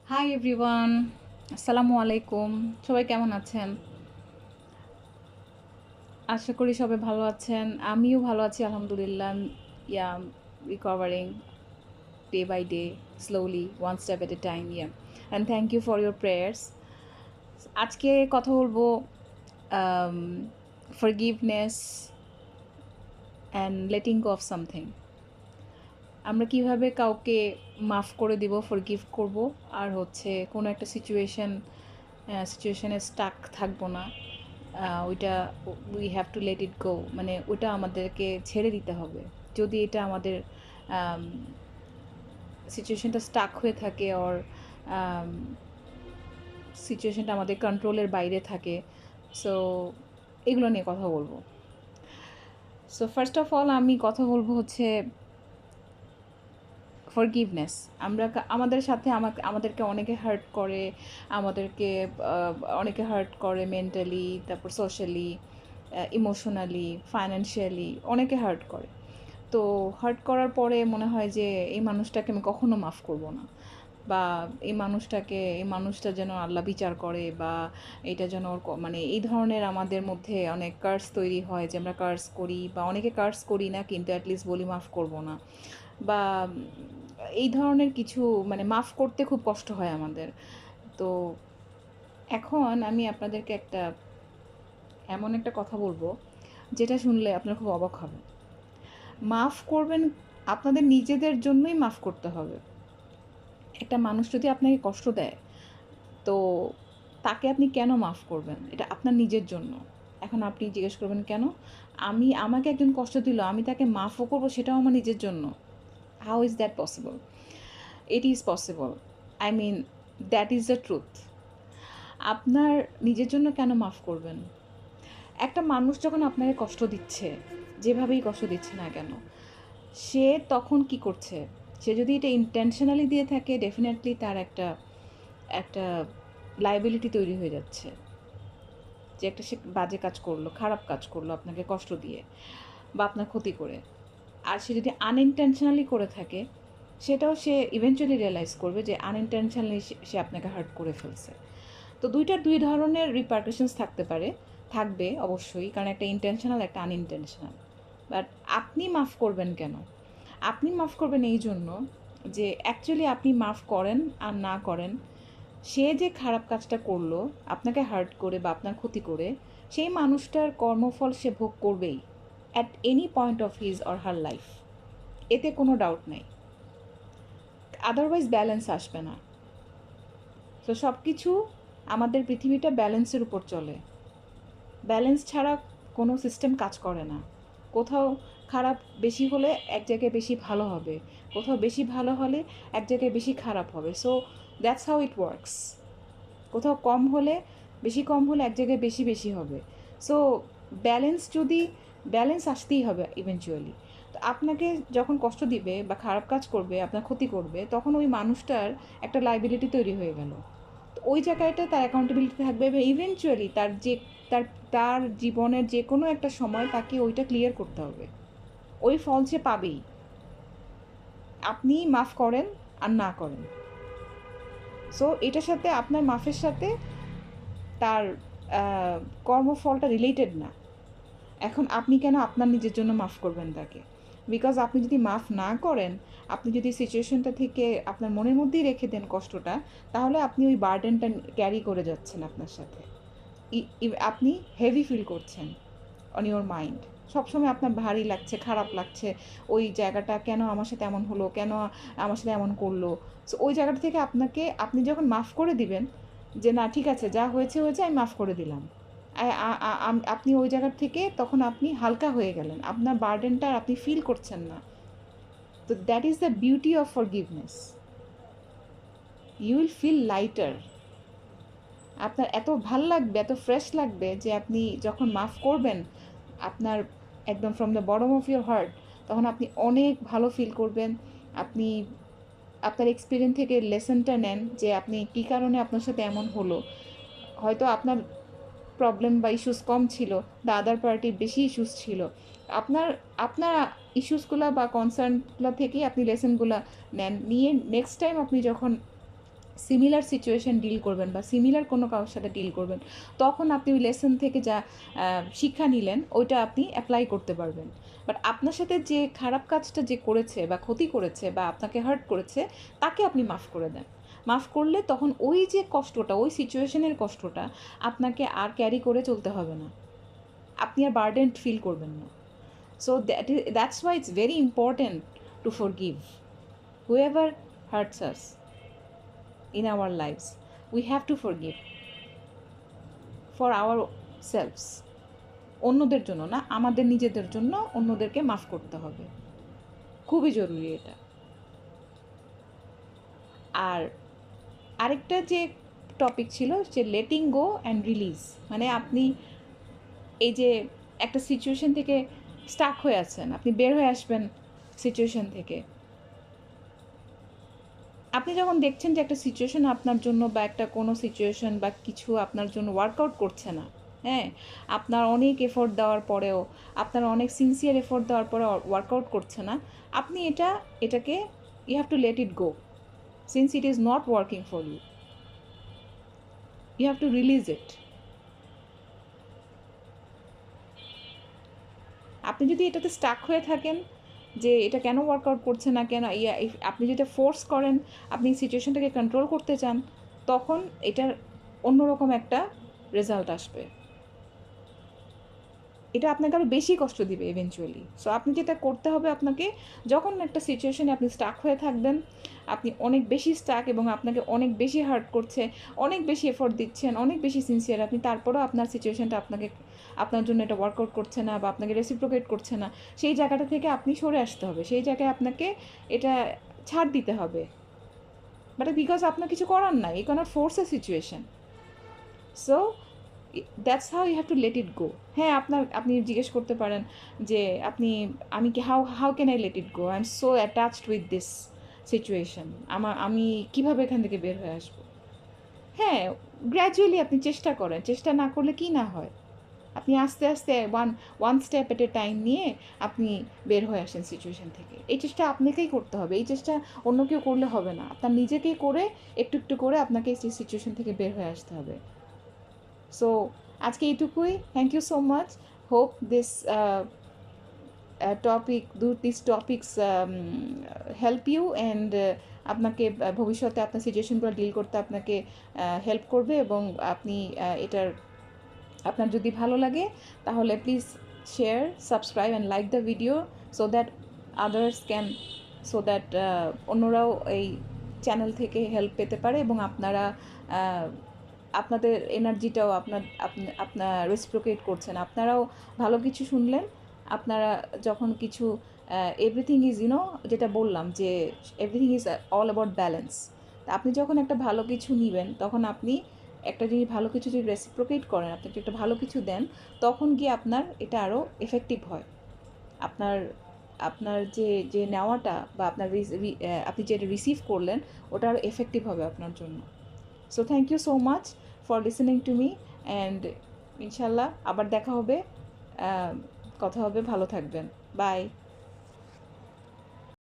Hi everyone, আসসালামু আলাইকুম। সবাই কেমন আছেন? আশা করি সবাই ভালো আছেন। আমিও ভালো আছি আলহামদুলিল্লাহ। Yeah recovering day by day, slowly, one step at a time. And thank you for your prayers. আজকে কথা বলবো forgiveness and letting go of something. আমরা কিভাবে কাউকে মাফ করে দিব, ফরগিভ করব, আর হচ্ছে কোনো একটা সিচুয়েশনে স্টাক থাকবো না। ওইটা we have to let it go, মানে ওইটা আমাদেরকে ছেড়ে দিতে হবে যদি এটা আমাদের সিচুয়েশনটা স্টাক হয়ে থাকে, ওর সিচুয়েশনটা আমাদের কন্ট্রোলের বাইরে থাকে। সো এগুলো নিয়ে কথা বলবো। সো ফার্স্ট অফ অল আমি কথা বলবো হচ্ছে ফরগিভনেস। আমাদের সাথে আমাদেরকে অনেকে হার্ট করে, আমাদেরকে অনেকে হার্ট করে মেন্টালি, তারপর সোশ্যালি, ইমোশনালি, ফাইন্যান্সিয়ালি, অনেকে হার্ট করে। তো হার্ট করার পরে মনে হয় যে এই মানুষটাকে আমি কখনো মাফ করব না, বা এই মানুষটা যেন আল্লাহ বিচার করে, বা এটা যেন মানে এই ধরনের আমাদের মধ্যে অনেক কার্স তৈরি হয় যে আমরা কার্স করি, বা অনেকে কার্স করি না কিন্তু অ্যাটলিস্ট বলি মাফ করব না, বা এই ধরনের কিছু, মানে মাফ করতে খুব কষ্ট হয় আমাদের। তো এখন আমি আপনাদেরকে এমন একটা কথা বলবো যেটা শুনলে আপনারা খুব অবাক হবেন। মাফ করবেন, আপনাদের নিজেদের জন্যই মাফ করতে হবে। একটা মানুষ যদি আপনাকে কষ্ট দেয়, তো তাকে আপনি কেন মাফ করবেন? এটা আপনার নিজের জন্য। এখন আপনি জিজ্ঞেস করবেন কেন? আমাকে একজন কষ্ট দিল, আমি তাকে মাফও করবো, সেটাও আমার নিজের জন্য। How is that possible? It is possible. I mean, that is the truth. আপনার নিজের জন্য কেন মাফ করবেন? একটা মানুষ যখন আপনাকে কষ্ট দিচ্ছে, যেভাবেই কষ্ট দিচ্ছে না কেন, সে তখন কি করছে? সে যদি এটা ইন্টেনশনালি দিয়ে থাকে, ডেফিনেটলি তার একটা একটা লায়াবিলিটি তৈরি হয়ে যাচ্ছে যে একটা সে বাজে কাজ করলো, খারাপ কাজ করলো আপনাকে কষ্ট দিয়ে বা আপনার ক্ষতি করে। আর সে যদি আনইনটেনশনালি করে থাকে, সেটাও সে ইভেনচুয়ালি রিয়েলাইজ করবে যে আনইনটেনশনালি সে আপনাকে হার্ট করে ফেলছে। তো দুই ধরনের রিপারকাশনস থাকবে অবশ্যই, কারণ একটা ইন্টেনশনাল, একটা আনইনটেনশনাল। বাট আপনি মাফ করবেন কেন? আপনি মাফ করবেন এই জন্য যে অ্যাকচুয়ালি আপনি মাফ করেন আর না করেন, সে যে খারাপ কাজটা করলো আপনাকে হার্ট করে বা আপনার ক্ষতি করে, সেই মানুষটার কর্মফল সে ভোগ করবেই at any point of his or her life. এতে কোনো ডাউট নেই। আদারওয়াইজ ব্যালেন্স আসবে না। তো সব কিছু, আমাদের পৃথিবীটা ব্যালেন্সের উপর চলে। ব্যালেন্স ছাড়া কোনো সিস্টেম কাজ করে না। কোথাও খারাপ বেশি হলে এক জায়গায় বেশি ভালো হবে, কোথাও বেশি ভালো হলে এক জায়গায় বেশি খারাপ হবে। So that's how it works. কোথাও কম হলে এক জায়গায় বেশি বেশি হবে। সো ব্যালেন্স আসতেই হবে ইভেনচুয়ালি। তো আপনাকে যখন কষ্ট দিবে বা খারাপ কাজ করবে, আপনার ক্ষতি করবে, তখন ওই মানুষটার একটা লায়াবিলিটি তৈরি হয়ে গেল। তো ওই জায়গাটা তার অ্যাকাউন্টেবিলিটি থাকবে, এবং ইভেনচুয়ালি তার তার জীবনের যে কোনো একটা সময় তাকে ওইটা ক্লিয়ার করতে হবে। ওই ফল সে পাবেই, আপনি মাফ করেন আর না করেন। সো এটার সাথে, আপনার মাফের সাথে তার কর্মফলটা রিলেটেড না। এখন আপনি কেন আপনার নিজের জন্য মাফ করবেন তাকে? বিকজ আপনি যদি মাফ না করেন, আপনি যদি সিচুয়েশনটা থেকে আপনার মনের মধ্যেই রেখে দেন কষ্টটা, তাহলে আপনি ওই বার্ডেনটা ক্যারি করে যাচ্ছেন আপনার সাথে। আপনি হেভি ফিল করছেন অন ইউর মাইন্ড। সবসময় আপনার ভারী লাগছে, খারাপ লাগছে, ওই জায়গাটা কেন আমার সাথে এমন হলো, কেন আমার সাথে এমন করলো। সো ওই জায়গাটা থেকে আপনি যখন মাফ করে দিবেন যে না ঠিক আছে, যা হয়েছে হয়েছে, আমি মাফ করে দিলাম, আপনি ওই জায়গার থেকে তখন আপনি হালকা হয়ে গেলেন, আপনার বার্ডেনটা আপনি ফিল করছেন না। তো that is the beauty of forgiveness. You will feel lighter. আপনার এত ভাল লাগবে, এত ফ্রেশ লাগবে যে আপনি যখন মাফ করবেন, আপনার একদম from the bottom of your heart, তখন আপনি অনেক ভালো ফিল করবেন। আপনি আপনার এক্সপিরিয়েন্স থেকে লেসনটা নেন যে আপনি কী কারণে আপনার সাথে এমন হলো। হয়তো আপনার প্রবলেম বা ইস্যুস কম ছিল, দ্য আদার পার্টির বেশি ইস্যুস ছিল। আপনার আপনার ইস্যুসগুলো বা কনসার্নগুলো থেকেই আপনি লেসনগুলো নেন, নিয়ে নেক্সট টাইম আপনি যখন সিমিলার সিচুয়েশন ডিল করবেন বা সিমিলার কোনো কারোর সাথে ডিল করবেন, তখন আপনি ওই লেসন থেকে যা শিক্ষা নিলেন ওইটা আপনি অ্যাপ্লাই করতে পারবেন। বাট আপনার সাথে যে খারাপ কাজটা যে করেছে বা ক্ষতি করেছে বা আপনাকে হার্ট করেছে, তাকে আপনি মাফ করে দেন। মাফ করলে তখন ওই যে কষ্টটা, ওই সিচুয়েশনের কষ্টটা আপনাকে আর ক্যারি করে চলতে হবে না, আপনি আর বার্ডেন ফিল করবেন না। So that's why it's very important to forgive whoever hurts us in our lives. We have to forgive for ourselves. অন্যদের জন্য না, আমাদের নিজেদের জন্য অন্যদেরকে মাফ করতে হবে, খুবই জরুরি এটা। আর আরেকটা যে টপিক ছিল যে লেটিং গো অ্যান্ড রিলিজ, মানে আপনি এই যে একটা সিচুয়েশন থেকে স্টাক হয়ে আছেন, আপনি বের হয়ে আসবেন সিচুয়েশন থেকে। আপনি যখন দেখছেন যে একটা সিচুয়েশন আপনার জন্য বা একটা কোনো সিচুয়েশন বা কিছু আপনার জন্য ওয়ার্কআউট করছে না, হ্যাঁ, আপনার অনেক এফোর্ট দেওয়ার পরেও, আপনার অনেক সিনসিয়ার এফোর্ট দেওয়ার পরে ওয়ার্কআউট করছে না, আপনি এটাকে you have to let it go. Since it is not working for you, you have to release it. আপনি যদি এটাতে স্টাক হয়ে থাকেন যে এটা কেন ওয়ার্কআউট করছে না, কেন আপনি যদি ফোর্স করেন, আপনি সিচুয়েশনটাকে কন্ট্রোল করতে চান, তখন এটার অন্যরকম একটা রেজাল্ট আসবে, এটা আপনাকে আরও বেশি কষ্ট দিবে ইভেনচুয়ালি। সো আপনি যেটা করতে হবে, আপনাকে যখন একটা সিচুয়েশনে আপনি স্টাক হয়ে থাকবেন, আপনি অনেক বেশি স্টাক এবং আপনাকে অনেক বেশি হার্ট করছে, অনেক বেশি এফোর্ট দিচ্ছেন, অনেক বেশি সিনসিয়ার আপনি, তারপরেও আপনার সিচুয়েশনটা আপনার জন্য এটা ওয়ার্কআউট করছে না বা আপনাকে রেসিপ্রোকেট করছে না, সেই জায়গাটা থেকে আপনি সরে আসতে হবে, সেই জায়গায় আপনাকে এটা ছাড় দিতে হবে। বাট বিকজ আপনার কিছু করার নাই, you can't force a situation. So that's how you have to let it go. হ্যাঁ, আপনি জিজ্ঞেস করতে পারেন যে আমি কি how can I let it go, I am so attached with this situation, আমি কীভাবে এখান থেকে বের হয়ে আসবো। হ্যাঁ, গ্র্যাজুয়ালি আপনি চেষ্টা করেন, চেষ্টা না করলে কি না হয়, আপনি আস্তে আস্তে one step at a time নিয়ে আপনি বের হয়ে আসেন সিচুয়েশন থেকে। এই চেষ্টা আপনাকেই করতে হবে, এই চেষ্টা অন্য কেউ করলে হবে না, আপনার নিজেকেই করে একটু একটু করে আপনাকে এই সিচুয়েশন থেকে বের হয়ে আসতে হবে। সো আজকে এইটুকুই। Thank you so much. Hope this these topics help you and আপনাকে ভবিষ্যতে আপনার সিচুয়েশনগুলো ডিল করতে আপনাকে হেল্প করবে, এবং আপনি এটার আপনার যদি ভালো লাগে তাহলে please share, subscribe and like the video so that others can, so that অন্যরাও এই চ্যানেল থেকে হেল্প পেতে পারে, এবং আপনারা আপনাদের এনার্জিটাও আপনার রেসিপ্রোকেট করছেন, আপনারাও ভালো কিছু শুনলেন। আপনারা যখন কিছু এভরিথিং ইজ যেটা বললাম যে everything is all about balance. তা আপনি যখন একটা ভালো কিছু নেবেন, তখন আপনি একটা যদি ভালো কিছু যদি রেসিপ্রোকেট করেন, আপনি একটা ভালো কিছু দেন, তখন গিয়ে আপনার এটা আরও এফেক্টিভ হয়। আপনার যে নেওয়াটা বা আপনি যেটা রিসিভ করলেন, ওটা আরও এফেক্টিভ হবে আপনার জন্য। So thank you so much for listening to me, and ইনশাল্লাহ আবার দেখা হবে, কথা হবে, ভালো থাকবেন, বাই।